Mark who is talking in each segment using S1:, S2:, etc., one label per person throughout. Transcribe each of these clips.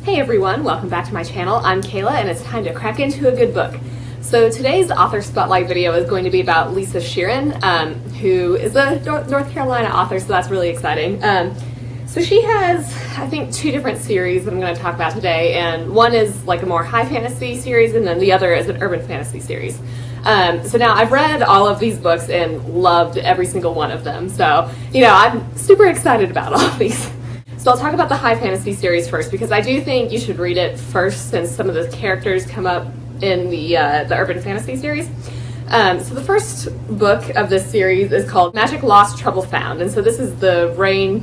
S1: Hey everyone, welcome back to my channel. I'm Kayla and it's time to crack into a good book. So today's author spotlight video is going to be about Lisa Shearin, who is a North Carolina author, so that's really exciting. So she has, I think, two different series that I'm going to talk about today, and one is like a more high fantasy series and then the other is an urban fantasy series. So now I've read all of these books and loved every single one of them, so I'm super excited about all of these. So I'll talk about the high fantasy series first because I do think you should read it first since some of the characters come up in the urban fantasy series. So the first book of this series is called Magic Lost, Trouble Found, and so this is the Rain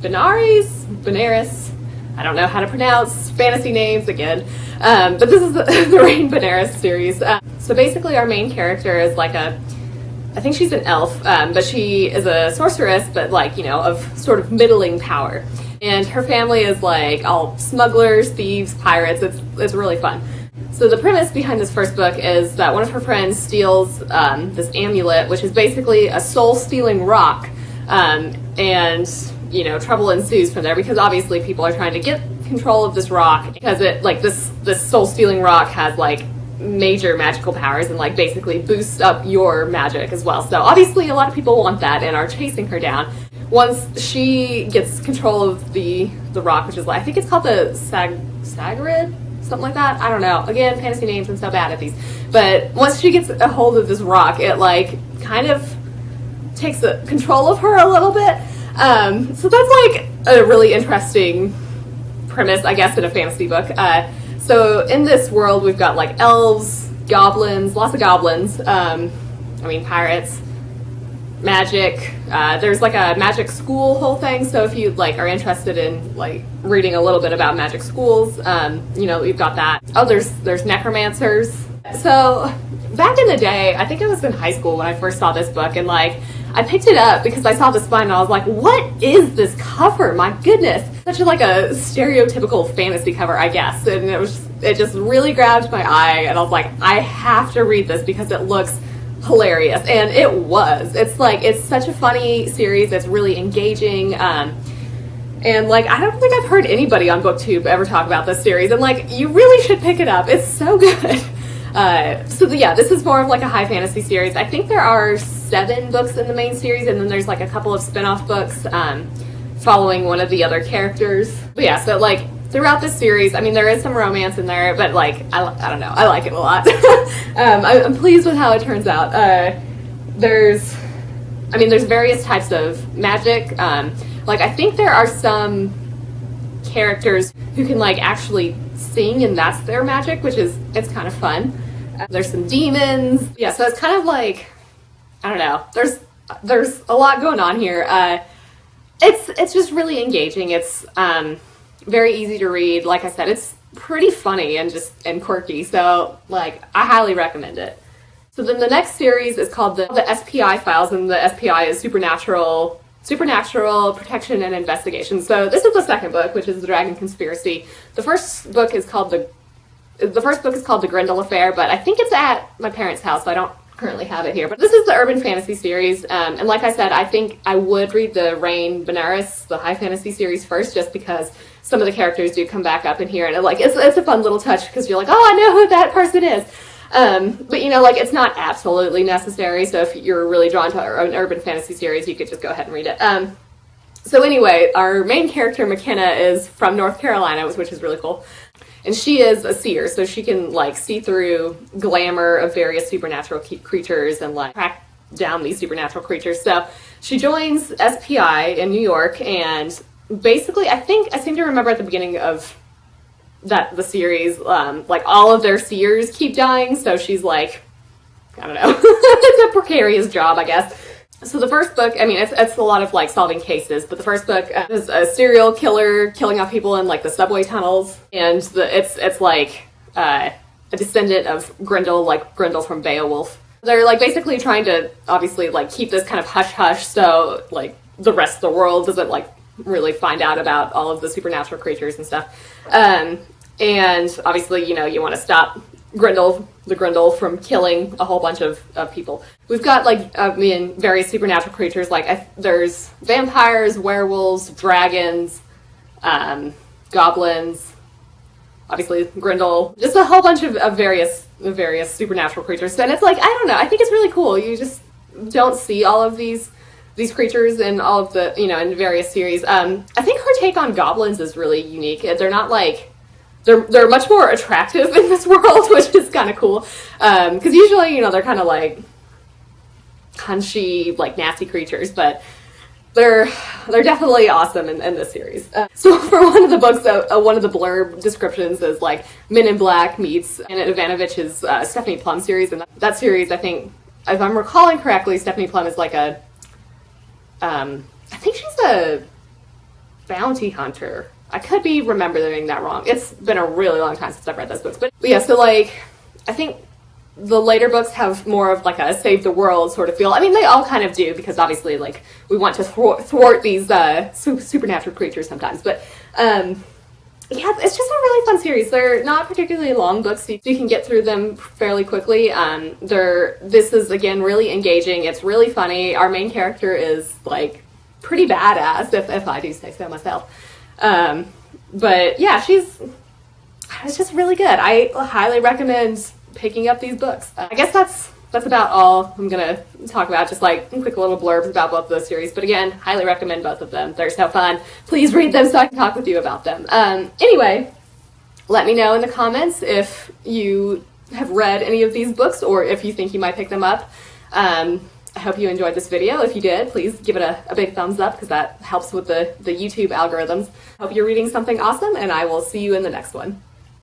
S1: Benares, I don't know how to pronounce fantasy names again, but this is the Rain Benares series. So basically our main character is like I think she's an elf, but she is a sorceress, but of sort of middling power. And her family is like all smugglers, thieves, pirates. It's really fun. So the premise behind this first book is that one of her friends steals this amulet, which is basically a soul-stealing rock, and trouble ensues from there because obviously people are trying to get control of this rock because it this soul-stealing rock has major magical powers and basically boosts up your magic as well. So obviously a lot of people want that and are chasing her down. Once she gets control of the rock, which is I think it's called the Sagarid, something like that. I don't know. Again, fantasy names, I'm so bad at these. But once she gets a hold of this rock, it kind of takes control of her a little bit. So that's a really interesting premise, I guess, in a fantasy book. So in this world, we've got elves, goblins, lots of goblins, pirates, magic. There's a magic school whole thing. So if you are interested in reading a little bit about magic schools, we've got that. Oh, there's necromancers. So back in the day, I think I was in high school when I first saw this book, and I picked it up because I saw the spine and I was like, what is this cover? My goodness. Such a stereotypical fantasy cover, I guess. And it just really grabbed my eye and I was like, I have to read this because it looks hilarious. And it was. It's such a funny series. It's really engaging. And I don't think I've heard anybody on BookTube ever talk about this series. And you really should pick it up. It's so good. This is more of a high fantasy series. I think there are 7 books in the main series, and then there's a couple of spin-off books following one of the other characters. But yeah, so throughout this series, there is some romance in there, but I don't know, I like it a lot. I'm pleased with how it turns out. There's various types of magic. I think there are some characters who can actually sing, and that's their magic, it's kind of fun. There's some demons. Yeah, so it's kind of I don't know. There's a lot going on here. It's just really engaging. It's very easy to read. Like I said, it's pretty funny and quirky. So I highly recommend it. So then the next series is called the SPI Files, and the SPI is Supernatural Protection and Investigation. So this is the second book, which is the Dragon Conspiracy. The first book is called the Grendel Affair, but I think it's at my parents' house, so I don't currently have it here. But this is the urban fantasy series, and like I said, I think I would read the Rain Benares, the high fantasy series first, just because some of the characters do come back up in here, and it's a fun little touch because you're like, oh, I know who that person is. But it's not absolutely necessary, so if you're really drawn to an urban fantasy series, you could just go ahead and read it. So anyway, our main character, McKenna, is from North Carolina, which is really cool. And she is a seer, so she can see through glamour of various supernatural creatures and track down these supernatural creatures. So she joins SPI in New York, and basically I seem to remember at the beginning of the series, all of their seers keep dying, so she's I don't know, it's a precarious job, I guess. So the first book, it's a lot of solving cases, but the first book is a serial killer killing off people in the subway tunnels, and it's a descendant of Grendel, Grendel from Beowulf. They're basically trying to obviously keep this kind of hush hush, so the rest of the world doesn't really find out about all of the supernatural creatures and stuff. And obviously you want to stop the Grendel from killing a whole bunch of people. We've got various supernatural creatures, there's vampires, werewolves, dragons, goblins, obviously Grendel, just a whole bunch of various supernatural creatures. And it's like, I don't know, I think it's really cool. You just don't see all of these creatures in all of the, in various series. I think her take on goblins is really unique. They're not like, they're much more attractive in this world, which is kind of cool. Because usually, they're kind of like hunchy, like nasty creatures, but they're definitely awesome in this series. So for one of the books, one of the blurb descriptions is like Men in Black meets Anna Ivanovich's Stephanie Plum series, and that series, I think, if I'm recalling correctly, Stephanie Plum is like I think she's a bounty hunter. I could be remembering that wrong. It's been a really long time since I've read those books, but yeah. So like, I think the later books have more of like a save the world sort of feel. I mean, they all kind of do, because obviously, like, we want to thwart these supernatural creatures sometimes. But yeah, it's just a really fun series. They're not particularly long books, so you can get through them fairly quickly. This is, again, really engaging. It's really funny. Our main character is like pretty badass, if I do say so myself. But yeah, it's just really good. I highly recommend picking up these books. I guess that's about all I'm gonna talk about, just like quick little blurbs about both of those series. But again, highly recommend both of them. They're so fun. Please read them so I can talk with you about them. Anyway, let me know in the comments if you have read any of these books or if you think you might pick them up. I hope you enjoyed this video. If you did, please give it a big thumbs up, because that helps with the YouTube algorithms. Hope you're reading something awesome, and I will see you in the next one.